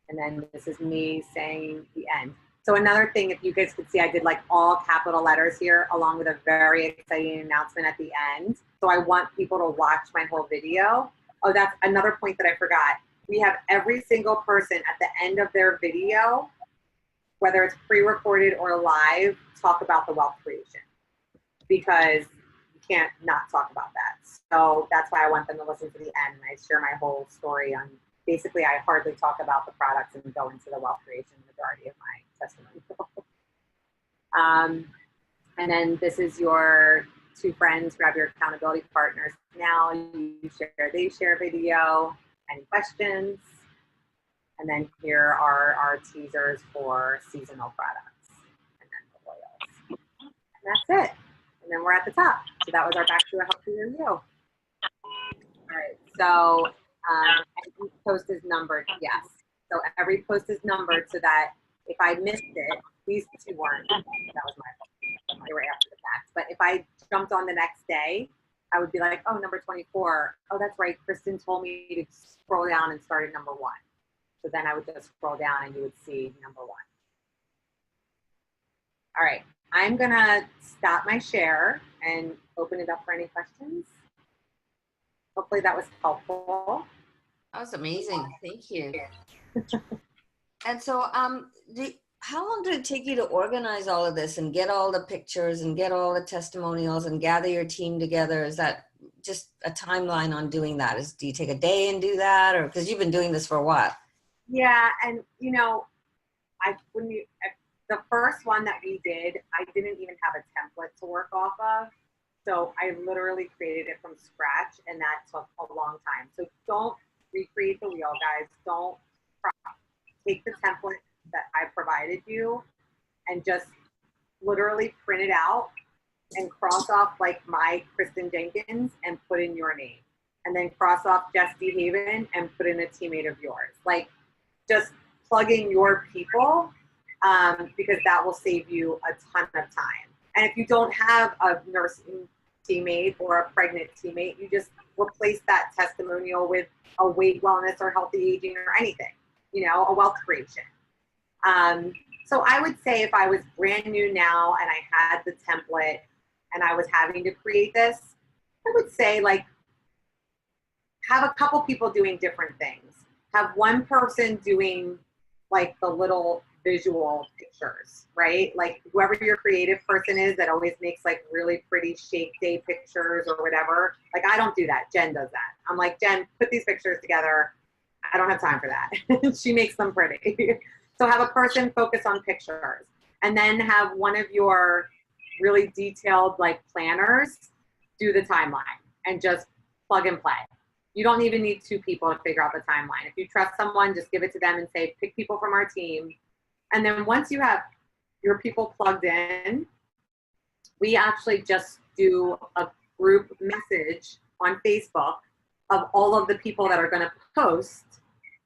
Speaker 2: And then this is me saying the end. So another thing, if you guys could see, I did like all capital letters here along with a very exciting announcement at the end. So I want people to watch my whole video. Oh, that's another point that I forgot. We have every single person at the end of their video, whether it's pre-recorded or live, talk about the wealth creation because you can't not talk about that. So that's why I want them to listen to the end. And I share my whole story on, basically I hardly talk about the products and go into the wealth creation majority of my testimony. And then this is your 2 friends, grab your accountability partners. Now you share, they share video, any questions? And then here are our teasers for seasonal products and then the oils. And that's it. And then we're at the top. So that was our back to a healthier you. All right, so every post is numbered, yes. So every post is numbered so that if I missed it, these 2 weren't, that was my fault. They were after the fact. But if I jumped on the next day, I would be like, oh, number 24. Oh, that's right. Kristin told me to scroll down and start at number 1. So then I would just scroll down and you would see number 1. All right, I'm gonna stop my share and open it up for any questions. Hopefully that was helpful.
Speaker 1: That was amazing. Thank you. And so how long did it take you to organize all of this and get all the pictures and get all the testimonials and gather your team together? Is that just a timeline on doing that? Do you take a day and do that, or because you've been doing this for a while?
Speaker 2: Yeah, and you know, the first one that we did, I didn't even have a template to work off of. So I literally created it from scratch, and that took a long time. So don't recreate the wheel, guys. Don't take the template that I provided you and just literally print it out and cross off like my Kristin Jenkins and put in your name. And then cross off Jess DeHaven and put in a teammate of yours. Like, just plug in your people, because that will save you a ton of time. And if you don't have a nursing teammate or a pregnant teammate, you just replace that testimonial with a weight wellness or healthy aging or anything, you know, a wealth creation. So I would say if I was brand new now and I had the template and I was having to create this, I would say like have a couple people doing different things. Have one person doing like the little visual pictures, right? Like whoever your creative person is that always makes like really pretty shake day pictures or whatever. Like I don't do that. Jen does that. I'm like, Jen, put these pictures together. I don't have time for that. She makes them pretty. So have a person focus on pictures, and then have one of your really detailed like planners do the timeline and just plug and play. You don't even need two people to figure out the timeline. If you trust someone, just give it to them and say, pick people from our team. And then once you have your people plugged in, we actually just do a group message on Facebook of all of the people that are going to post.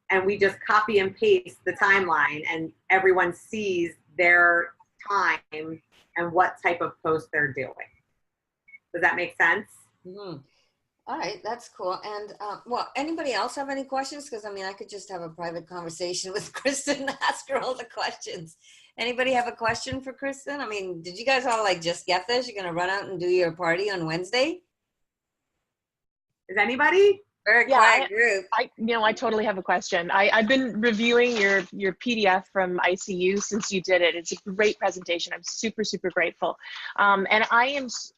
Speaker 2: And we just copy and paste the timeline, and everyone sees their time and what type of post they're doing. Does that make sense?
Speaker 1: Mm-hmm. All right, that's cool. And well, anybody else have any questions? Because I mean, I could just have a private conversation with Kristin and ask her all the questions. Anybody have a question for Kristin? I mean, did you guys all like just get this? You're gonna run out and do your party on Wednesday?
Speaker 2: Is anybody?
Speaker 1: Very quiet group.
Speaker 3: I totally have a question. I've been reviewing your PDF from ICU since you did it. It's a great presentation. I'm super, super grateful. And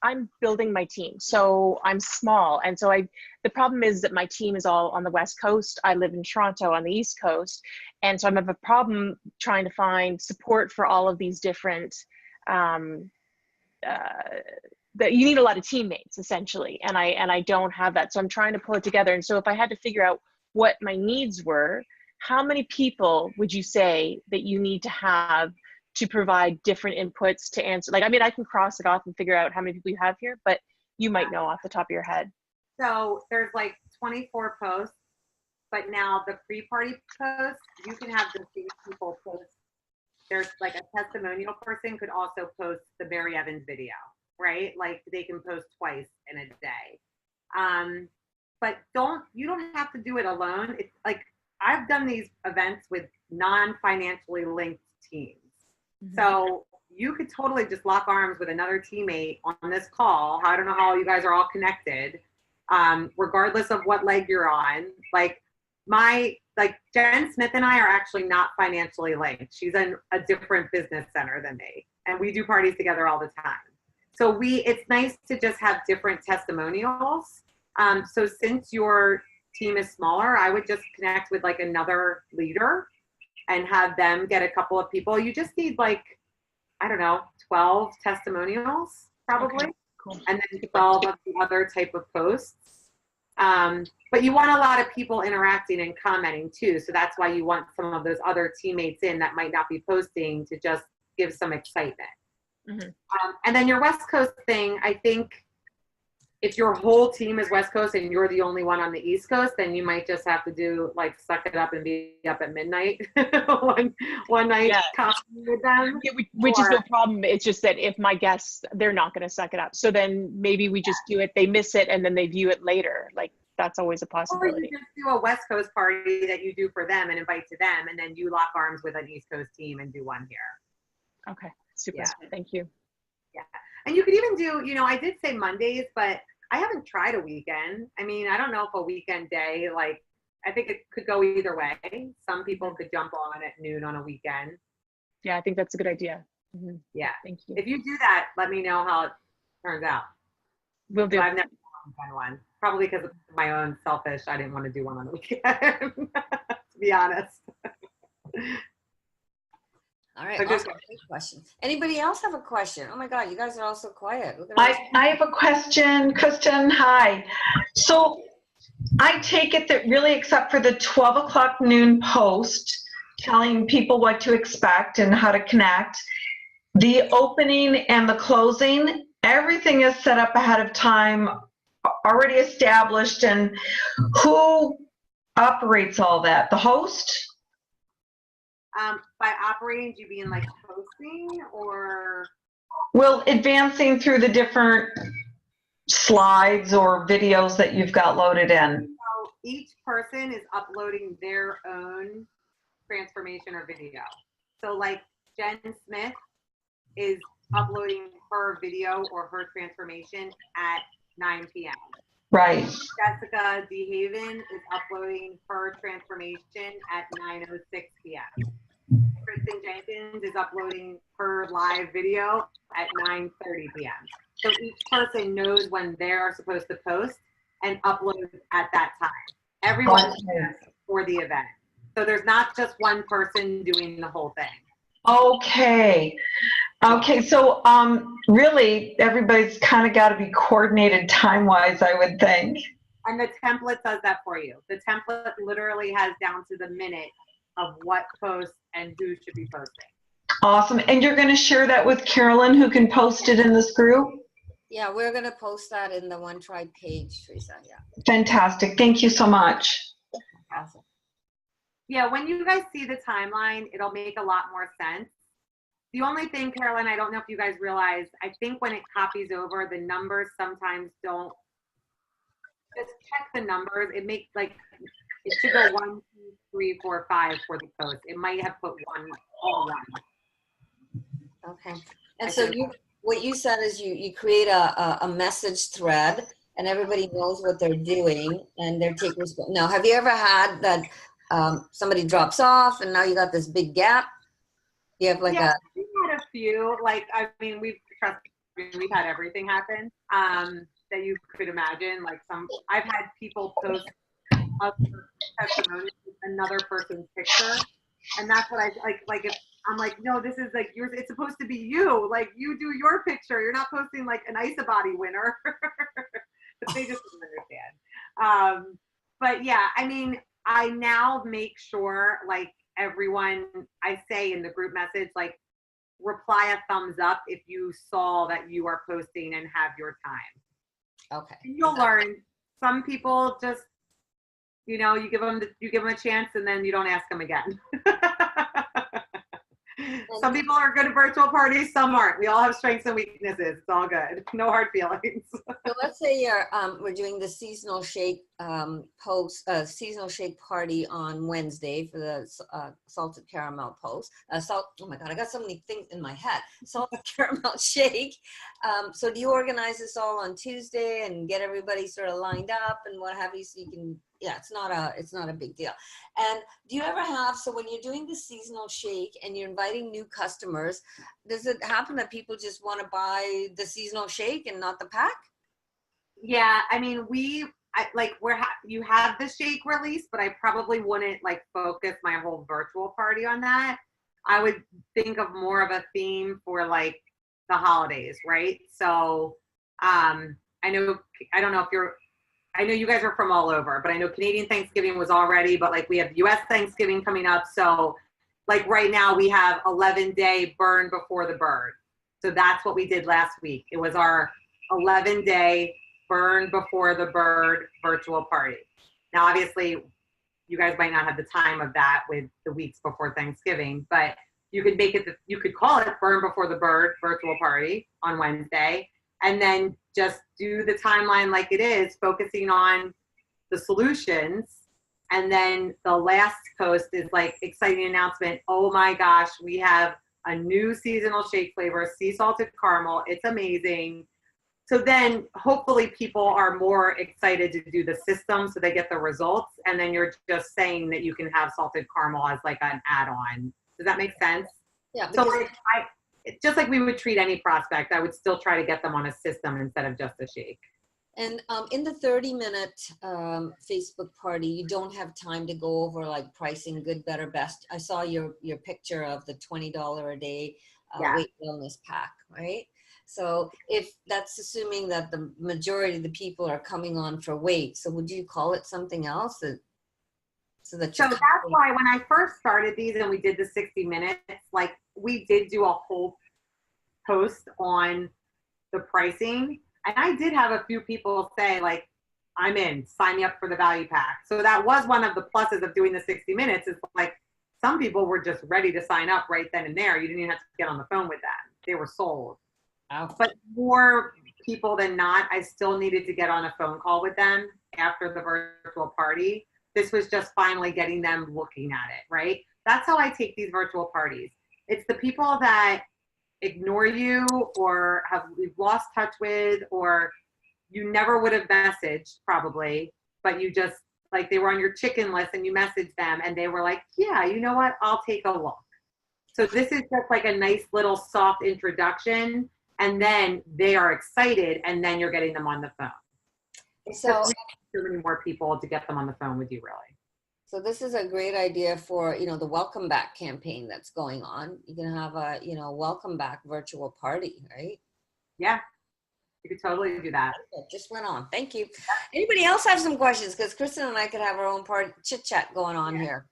Speaker 3: I'm building my team. So I'm small. And so the problem is that my team is all on the West Coast. I live in Toronto on the East Coast. And so I have a problem trying to find support for all of these different, that you need a lot of teammates essentially, and I don't have that, so I'm trying to pull it together. And so if I had to figure out what my needs were, how many people would you say that you need to have to provide different inputs to answer? Like, I mean, I can cross it off and figure out how many people you have here, but you might know off the top of your head.
Speaker 2: So there's like 24 posts, but now the pre-party posts, you can have the same people post. There's like a testimonial person could also post the Mary Evans video, right? Like they can post twice in a day. But you don't have to do it alone. It's like, I've done these events with non-financially linked teams. Mm-hmm. So you could totally just lock arms with another teammate on this call. I don't know how you guys are all connected, regardless of what leg you're on. Like Jen Smith and I are actually not financially linked. She's in a different business center than me, and we do parties together all the time. So it's nice to just have different testimonials. So since your team is smaller, I would just connect with like another leader and have them get a couple of people. You just need like, I don't know, 12 testimonials probably. Okay, cool. And then 12 of the other type of posts. But you want a lot of people interacting and commenting too. So that's why you want some of those other teammates in that might not be posting to just give some excitement. Mm-hmm. And then your West Coast thing, I think if your whole team is West Coast and you're the only one on the East Coast, then you might just have to do like suck it up and be up at midnight one night with them.
Speaker 3: Yeah, which is no problem. It's just that if my guests, they're not going to suck it up. So then maybe we just do it, they miss it, and then they view it later. Like that's always a possibility.
Speaker 2: Or you just do a West Coast party that you do for them and invite to them, and then you lock arms with an East Coast team and do one here.
Speaker 3: Okay. Super. Thank you.
Speaker 2: Yeah. And you could even do, I did say Mondays, but I haven't tried a weekend. I mean, I don't know if a weekend day, like, I think it could go either way. Some people could jump on at noon on a weekend.
Speaker 3: Yeah, I think that's a good idea.
Speaker 2: Yeah.
Speaker 3: Thank you.
Speaker 2: If you do that, let me know how it turns out.
Speaker 3: Will do.
Speaker 2: I've never done one. Probably because of my own selfish, I didn't want to do one on the weekend, to be honest.
Speaker 1: All right,
Speaker 2: But
Speaker 1: awesome. Great question. Anybody else have a question? Oh my God, you guys are all so quiet. Look at all
Speaker 4: I have a question, Kristin. Hi. So I take it that really, except for the 12 o'clock noon post telling people what to expect and how to connect, the opening and the closing, everything is set up ahead of time, already established. And who operates all that? The host?
Speaker 2: By operating, do you mean like posting or?
Speaker 4: Well, advancing through the different slides or videos that you've got loaded in.
Speaker 2: So each person is uploading their own transformation or video. So like Jen Smith is uploading her video or her transformation at 9 p.m.
Speaker 4: Right.
Speaker 2: Jessica DeHaven is uploading her transformation at 9:06 p.m. Kristin Jenkins is uploading her live video at 9:30 p.m. So each person knows when they're supposed to post and upload at that time. Everyone's for the event. So there's not just one person doing the whole thing.
Speaker 4: Okay. Okay, so really everybody's kind of got to be coordinated time-wise, I would think.
Speaker 2: And the template does that for you. The template literally has down to the minute of what posts and who should be posting.
Speaker 4: Awesome. And you're going to share that with Carolyne, who can post it in this group?
Speaker 1: Yeah, we're going to post that in the One Tribe page, Teresa. Yeah.
Speaker 4: Fantastic. Thank you so much.
Speaker 1: Awesome.
Speaker 2: Yeah, when you guys see the timeline, it'll make a lot more sense. The only thing, Carolyne, I don't know if you guys realize, I think when it copies over, the numbers sometimes don't, just check the numbers. It makes like, it should go 1, 2, 3, 4, 5 for the post. It might have put all one.
Speaker 1: Okay. And so what you said is you create a message thread and everybody knows what they're doing and they're taking. Now, have you ever had that somebody drops off and now you got this big gap? You have like
Speaker 2: we've had a few, like, I mean, we've had everything happen that you could imagine. Like I've had people post other testimonies with another person's picture. And that's what I like if I'm like, no, this is like yours. It's supposed to be you. Like you do your picture. You're not posting like an Isabody winner. But they just don't understand. But yeah, I mean, I now make sure like everyone, I say in the group message, like reply a thumbs up if you saw that you are posting and have your time.
Speaker 1: Okay.
Speaker 2: And you'll learn. Some people just, you know, you give them a chance and then you don't ask them again. Some people are good at virtual parties, some aren't. We all have strengths and weaknesses. It's all good. No hard feelings.
Speaker 1: So let's say we're doing the seasonal shake seasonal shake party on Wednesday for the salted caramel post. Oh my God, I got so many things in my head. Salted caramel shake. So do you organize this all on Tuesday and get everybody sort of lined up and what have you, so you can? Yeah, it's not a big deal. And do you ever have, so when you're doing the seasonal shake and you're inviting new customers, does it happen that people just want to buy the seasonal shake and not the pack?
Speaker 2: Yeah, I mean, you have the shake release, but I probably wouldn't like focus my whole virtual party on that. I would think of more of a theme for like the holidays, right? So I know you guys are from all over, but I know Canadian Thanksgiving was already, but like we have US Thanksgiving coming up. So like right now we have 11-day burn before the bird. So that's what we did last week. It was our 11-day burn before the bird virtual party. Now, obviously you guys might not have the time of that with the weeks before Thanksgiving, but you could you could call it burn before the bird virtual party on Wednesday. And then just do the timeline like it is, focusing on the solutions. And then the last post is like exciting announcement. Oh my gosh, we have a new seasonal shake flavor, sea salted caramel. It's amazing. So then hopefully people are more excited to do the system so they get the results. And then you're just saying that you can have salted caramel as like an add-on. Does that make sense?
Speaker 1: Yeah.
Speaker 2: So
Speaker 1: Because
Speaker 2: like just like we would treat any prospect, I would still try to get them on a system instead of just a shake.
Speaker 1: And in the 30-minute Facebook party, you don't have time to go over like pricing, good, better, best. I saw your picture of the $20 a day
Speaker 2: Yeah.
Speaker 1: weight wellness pack, right? So if that's assuming that the majority of the people are coming on for weight, so would you call it something else? So that's
Speaker 2: why when I first started these and we did the 60 minutes, like we did do a whole post on the pricing. And I did have a few people say like, I'm in, sign me up for the value pack. So that was one of the pluses of doing the 60 minutes is like, some people were just ready to sign up right then and there. You didn't even have to get on the phone with them. They were sold.
Speaker 1: Wow.
Speaker 2: But more people than not, I still needed to get on a phone call with them after the virtual party. This was just finally getting them looking at it, right? That's how I take these virtual parties. It's the people that ignore you or we've lost touch with, or you never would have messaged probably, but you just like they were on your chicken list and you messaged them and they were like, yeah, you know what? I'll take a look. So this is just like a nice little soft introduction, and then they are excited, and then you're getting them on the phone.
Speaker 1: So
Speaker 2: too many more people to get them on the phone with you, really.
Speaker 1: So this is a great idea for, the welcome back campaign that's going on. You can have a, welcome back virtual party, right?
Speaker 2: Yeah, you could totally do that.
Speaker 1: Just went on. Thank you. Anybody else have some questions? Because Kristin and I could have our own chit chat going on here.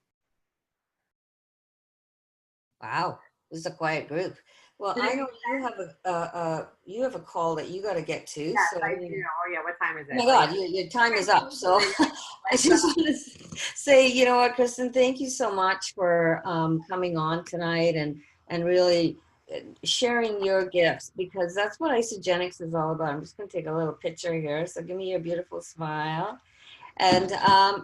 Speaker 1: Wow, this is a quiet group. Well, I know you have a call that you got to get to.
Speaker 2: Yes,
Speaker 1: so
Speaker 2: I do. Oh yeah, what time is it?
Speaker 1: Oh my God, your time is up. So I just want to say, you know what, Kristin, thank you so much for coming on tonight and really sharing your gifts, because that's what Isogenics is all about. I'm just going to take a little picture here. So give me your beautiful smile. And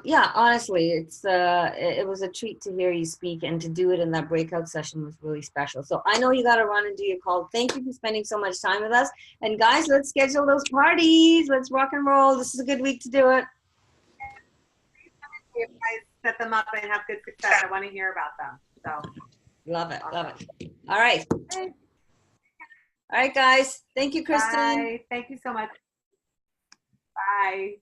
Speaker 1: yeah, honestly, it was a treat to hear you speak, and to do it in that breakout session was really special. So I know you got to run and do your call. Thank you for spending so much time with us. And guys, let's schedule those parties. Let's rock and roll. This is a good week to do it.
Speaker 2: You guys set them up and have good success. I want to hear about them. So
Speaker 1: love it, love it. All right, all right, guys. Thank you, Kristin.
Speaker 2: Bye. Thank you so much. Bye.